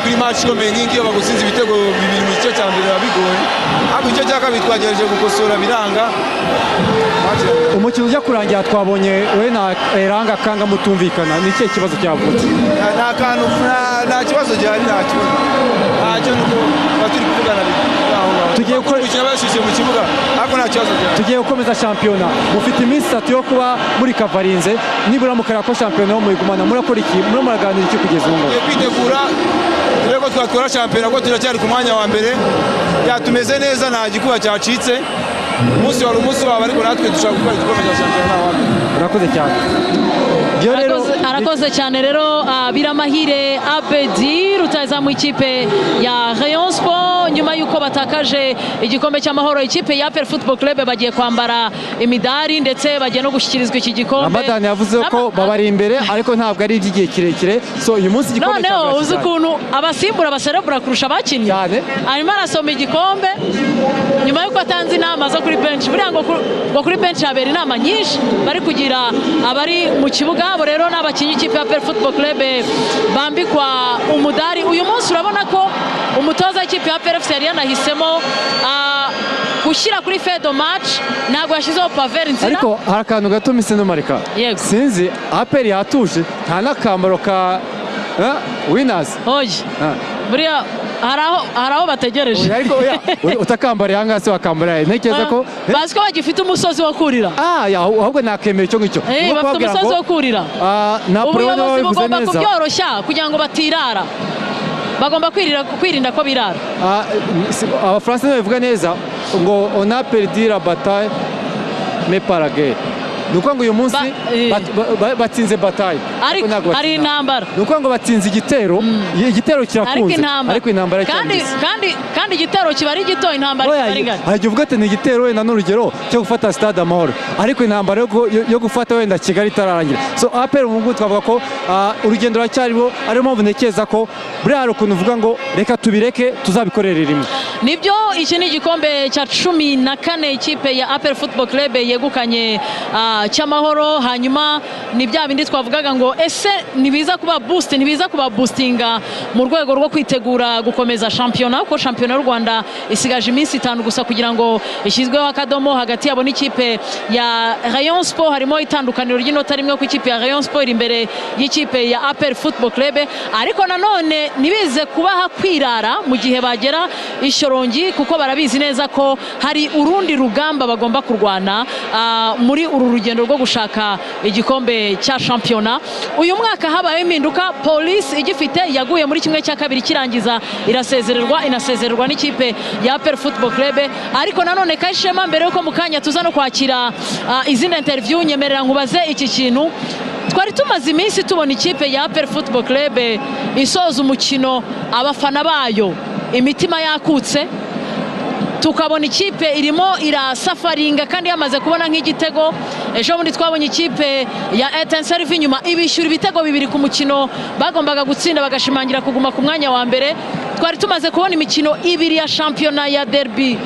kuri match ikomeye nk'iyo bagusinze ibitego bibiri mu gice cya mbere bigoye ariko icyo cya kabiri twagerageje gukosora biranga. Umukino ujya kurangira twabonye we na Eranga Kanga mutumvikana, ni ikihe kibazo cyavutse? Nta kibazo gihari, ntacyo nuko baturi kuvugana tugiye gukina bashyushye mu kibuga ariko nta kibazo gihari. Tugiye gukomeza shampiyona, mufite iminsi 3 yo kuba muri Kavarinze, nibura mukareba ko shampiyona yo muyigumana, murakora iki, muraganira iki kugeza ubu? Kwitegura tureko twatwara shampiyona ko turacyari ku mwanya wa mbere, yatumeze neza, nta gikuba cyacitse, umunsi wari umunsi wabo ariko natwe dushaka gukora igikombe cya shampiyona wabo. Urakoze cyane. Arakoze cyane rero Biramahire Abedi rutazamu ikipe ya Rayon Sport nyuma yuko batakaje igikombe cy'amahoro. Ikipe ya APR Football Club bagiye kwambara imidari ndetse bagiye no gushyikirizwa iki gikombe. Ramadan yavuze ko babari imbere ariko ntabwo ari igihe kirekire, so uyu munsi igikombe cy'amahoro. Noneho uzi ukuntu abasimbura baserebura kurusha abakinnyi, arimo arasoma igikombe nyuma yuko atanze inama zo kuri bench. Buriya ngo kuri bench habera inama nyinshi bari kugira abari mu kibuga. Abo rero n'abakinnyi ikipe ya APR Football Club bambikwa umudari uyu munsi. Urabona ko umutoza w'ikipe ya APR FC yari yanahisemo gushyira kuri fedo match, ntabwo yashyizeho paver inzira. Ariko hari akantu gato mise no marika, sinzi APR yatuje, nta n'akamaro ka winners. Oya buriya hari aho bategereje, ariko utakambara yanga se wakambara ntekereza ko bazi ko bagifite umusozi wo kurira. Ahubwo nakemera icyo ngicyo, bafite umusozi wo kurira. Ubuyobozi bugomba kubyoroshya kugira ngo batirara, bagomba kwirinda ko birara. Abafaransa babivuga neza ngo on a perdu la bataille mais pas la guerre. Nuko ngo uyu munsi batsinze bataille ari intambara, nuko ngo batsinze igitero, igitero kirakunze ariko intambara kandi igitero kiba ari gito, intambara kiba ari ngari. Hari uvuga ati ni igitero wenda n'urugero cyo gufata Stade Amahoro, ariko intambara yo gufata wenda Kigali itararangira. So APR ubu twavuga ko urugendo ruracyariho, ariyo mpamvu ntekereza ko buriya hari ukuntu uvuga ngo reka tubireke tuzabikorere rimwe. Nibyo, iki ni igikombe cya 14 ikipe ya APR Football Club yegukanye cy'amahoro. Hanyuma ni bya bindi twavugaga ngo ese nibiza kuba boost, nibiza kuba boostinga mu rwego rwo kwitegura gukomeza shampiyona, kuko shampiyona y'u Rwanda isigaje iminsi 5 gusa kugira ngo ishyizweho akadomo. Hagati yabo n'ikipe ya Rayon Sport harimo itandukaniro ry'inota rimwe ku ikipe ya Rayon Sport imbere y'ikipe ya APR Football Club, ariko nanone nibize kubaha kwirara mu gihe bagera Ishyorongi, kuko barabizi neza ko hari urundi rugamba bagomba kurwana muri uru rugendo rwo gushaka igikombe cya shampiyona. Uyu mwaka habaye impinduka, Police igifite yaguye muri kimwe cya kabiri kirangiza inasezererwa n'ikipe ya APR Football Club. Ariko nanone Kayishema, mbere yuko mu kanya tuza no kwakira izindi interview, nyemerera nkubaze iki kintu. Twari tumaze iminsi tubona ikipe ya APR Football Club isoza umukino abafana bayo imitima yakutse, tukabona ikipe irimo irasafaringa kandi yamaze kubona nk'igitego. Ejo bundi twabonye ikipe ya Etincelle inyuma ibishyura ibitego 2 ku mukino bagombaga gutsinda bagashimangira kuguma ku mwanya wa mbere. Twari tumaze kubona imikino 2 ya shampiyona ya derby,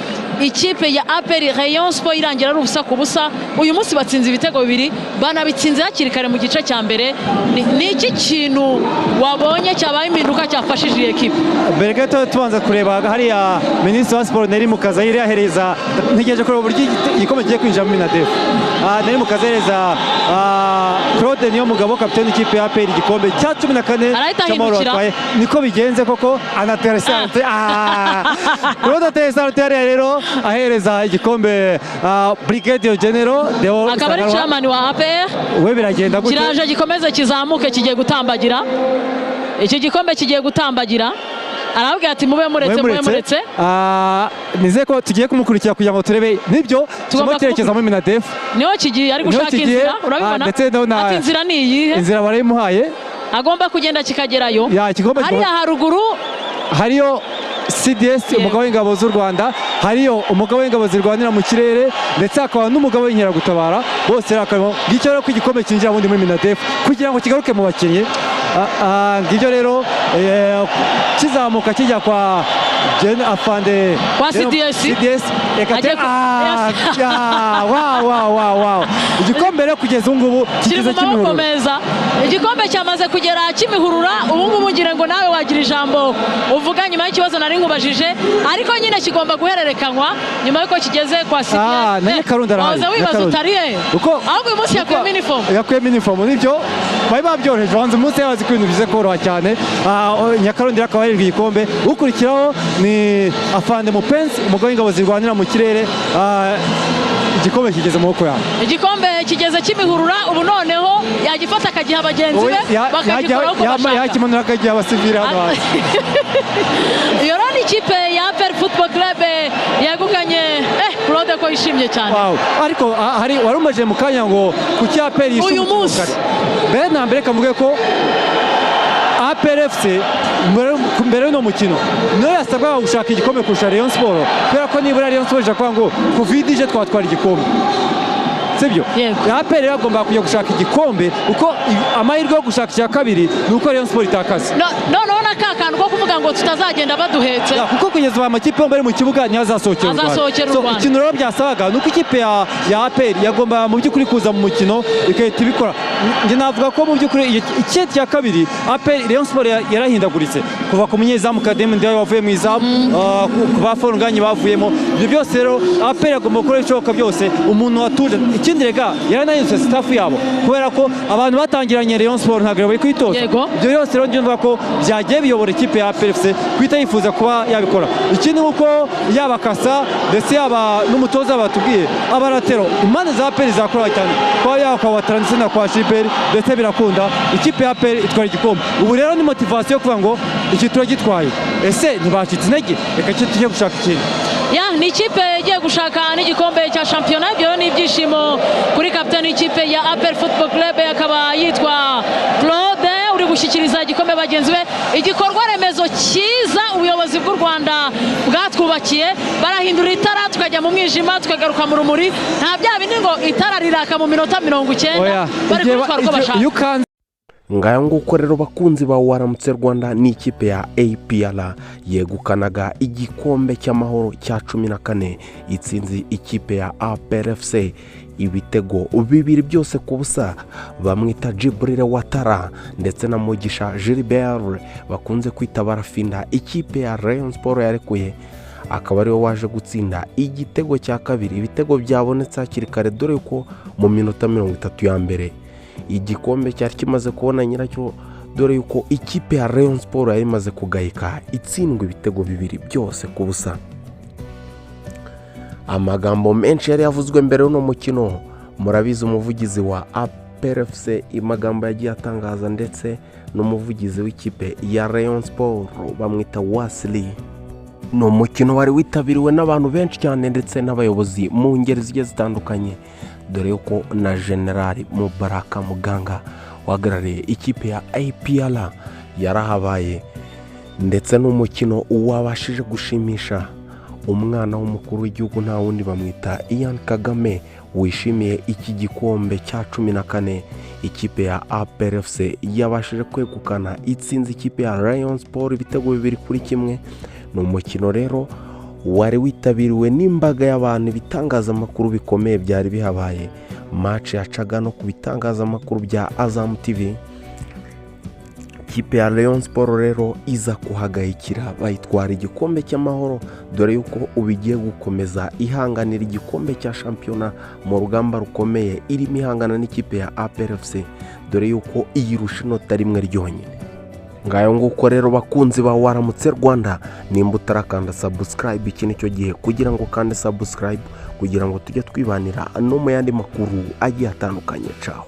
ikipe ya APR Rayon Sport irangira ari ubusa ku busa. Uyu munsi batsinze ibitego 2, banabitsinze hakiri kare mu gice cya mbere. Ni iki kintu wabonye cyabaye impinduka cyafashije iyi ekipe? Mbere gato tubanza kureba hariya Minisitiri wa Sport Neri Mukazayire yahereza, ntegereje kureba uburyo igikombe kigiye kwinjira muri Minadef. Neri Mukazayireza Claude Niyomugabo kapiteni ikipe ya APR igikombe cya 14 cy'amahoro atwaye. Niko bigenze koko, anateresante Claude ateresante rero ahereza igikombe Brigadier General Deo, akaba ari chairman wa APR. We biragenda gute? Kiraje gikomeze kizamuke, kigiye gutambagira, iki gikombe kigiye gutambagira. Arabwira ati mube muretse. Nize ko tugiye kumukurikira kugira ngo turebe nibyo tugomba kwerekeza muri Minadef. Niho kigiye ari gushaka inzira, urabibona? Ati inzira ni iyihe? Inzira barayimuhaye, agomba kugenda kikagerayo. Hariya haruguru hariyo CDS, umugabo w'ingabo z'u Rwanda, hariyo umugabo w'ingabo zirwanira mu kirere, ndetse akaba n'umugabo w'inkeragutabara. Bose rakamo ngicyo rero ko igikombe kinjira bundi muri Minadef kugira ngo kigaruke mu bakinnyi. Ngicyo rero kizamuka kijya kwa afande kwa CDS wow igikombe rero kugeza ubu ngubu kigeze Kimihurura. Igikombe cyamaze kugera Kimihurura. Ubu ngubu ngira ngo nawe wagira ijambo uvuga nyuma y'ikibazo nari nkubajije, ariko nyine kigomba guhererekanywa nyuma yuko kigeze kwa CDS. Nanye Karundi arahari. Waza wibaza utariye ahubwo uyu munsi yakuyemo uniform nibyo bari babyoroheje. Banze umunsi yabazi ko ibintu bize koroha cyane. Nyakarundi akaba yarirwa igikombe. Ukurikiraho ni afande Mupenzi, umugabo w'ingabo zirwanira mu kirere. Igikombe kigeze mu maboko yawe. Igikombe kigeze Kimihurura. Ubu noneho yagifata akagiha abagenzi be bakagikora uko bashaka. Yakimanura akagiha abasivili hano hasi. Iyo rero ni ikipe ya APR Football Club yegukanye Claude ko yishimye cyane. Ariko hari warumaje mu kanya ngo ku APR yishimye uyu munsi. Mbere na mbere kamuge ko APR FC mbere no mukino no yasabwa gushaka igikombe kurusha Rayon Sport, kubera ko nibura Rayon Sport ije ngo Covid ije twatwara igikombe, sibyo? APR yagomba kujya gushaka igikombe uko amahirwe yo gushaka icya kabiri nuko Rayon Sport itakaza. No nakakantu ko kuvuga ngo tutazagenda baduhetse, kuko kugeza ba makipe mbere mu kibuga ntazasokera u Rwanda. Ikintu rero byasabaga nuko ikipe ya APR yagomba mu by'ukuri kuza mu mukino ikahita ibikora. Nge navuga ko mu by'ukuri icyet cya kabiri APR Rayon Sport yarahindaguritse kuva ku munyezamu Kademi ndiwe wavuye mu izamu, ku baforunganye bavuyemo. Ibyo byose rero APR yagomba gukora ibishoboka byose umuntu watuje. Ikindi rega yaranayise staff yabo kubera ko abantu batangiranye Rayon Sport ntabwo bari kwitoza. Ibyo byose rero ndumva ko byagiye biyobora ikipe ya APR FC kwita yifuza kuba yabikora. Ikindi nuko yaba Kasa ndetse yaba n'umutoza batubwiye abaratero impande za APR zakora cyane kwa yakwa transina kwa Shiperi ndetse birakunda ikipe ya APR itwara igikombe. Ubu rero ni motivation kuvuga ngo iki turagitwaye. Ese ntibacitse intege reka tujye gushaka ikintu. Ni ikipe igiye gushaka n'igikombe cya shampiyona. Ibyo ni ibyishimo kuri kapitani w'ikipe ya APR Football Club akaba yitwa Claude uri gushyikiriza igikombe bagenzi be. Igikorwa remezo cyiza ubuyobozi bw'u Rwanda bwatwubakiye, barahindura itara tukajya mu mwijima tukagaruka mu rumuri. Nta bya bindi ngo itara riraka mu minota 90 bari kubitwara uko bashaka. Ngaya nguko rero bakunzi ba Waramutse Rwanda ni ikipe ya APR yegukanaga igikombe cy'amahoro cya 14 itsinzi ikipe ya APR FC ibitego bibiri byose ku busa. Bamwita Jibril Watara ndetse na Mugisha Gilbert bakunze kwita Barafinda. Ikipe ya Rayon Sport yarekuye akaba ariwe waje gutsinda igitego cya kabiri. Ibitego byabonetse hakiri kare dore ko mu minota 30 ya mbere igikombe cyari kimaze kubona nyiracyo, dore yuko ikipe ya Rayon Sport yari imaze kugayika itsindwa ibitego bibiri byose ku busa. Amagambo menshi yari yavuzwe mbere y'uno mukino, murabizi umuvugizi wa APR FC amagambo yagiye atangaza ndetse n'umuvugizi w'ikipe ya Rayon Sport bamwita Wasli. No mukino wari witabiriwe n'abantu benshi cyane ndetse n'abayobozi mu ngeri zigiye zitandukanye, dore yuko na General Mubaraka Muganga wahagarariye ikipe ya APR yarahabaye, ndetse n'umukino wabashije gushimisha umwana w'umukuru w'igihugu nta wundi bamwita Ian Kagame wishimiye iki gikombe cya 14 ikipe ya APR FC yabashije kwegukana itsinzi ikipe ya Rayon Sport ibitego 2-1. Ni umukino rero wari witabiriwe n'imbaga y'abantu, ibitangazamakuru bikomeye byari bihabaye. Match yacaga no ku bitangazamakuru bya Azam TV. Ikipe ya Rayon Sport rero iza kuhagayikira bayitwara igikombe cy'amahoro, dore yuko ubigiye gukomeza ihanganira igikombe cya shampiyona mu rugamba rukomeye irimo ihangana n'ikipe ya APR FC, dore yuko iyi rushinota rimwe ryonyine. Ngayo nguko rero bakunzi ba Waramutse Rwanda, nimba utarakanda subscribe iki nicyo gihe kugira ngo kande subscribe kugira ngo tujye twibanira no mu yandi makuru agiye atandukanye. Ciao.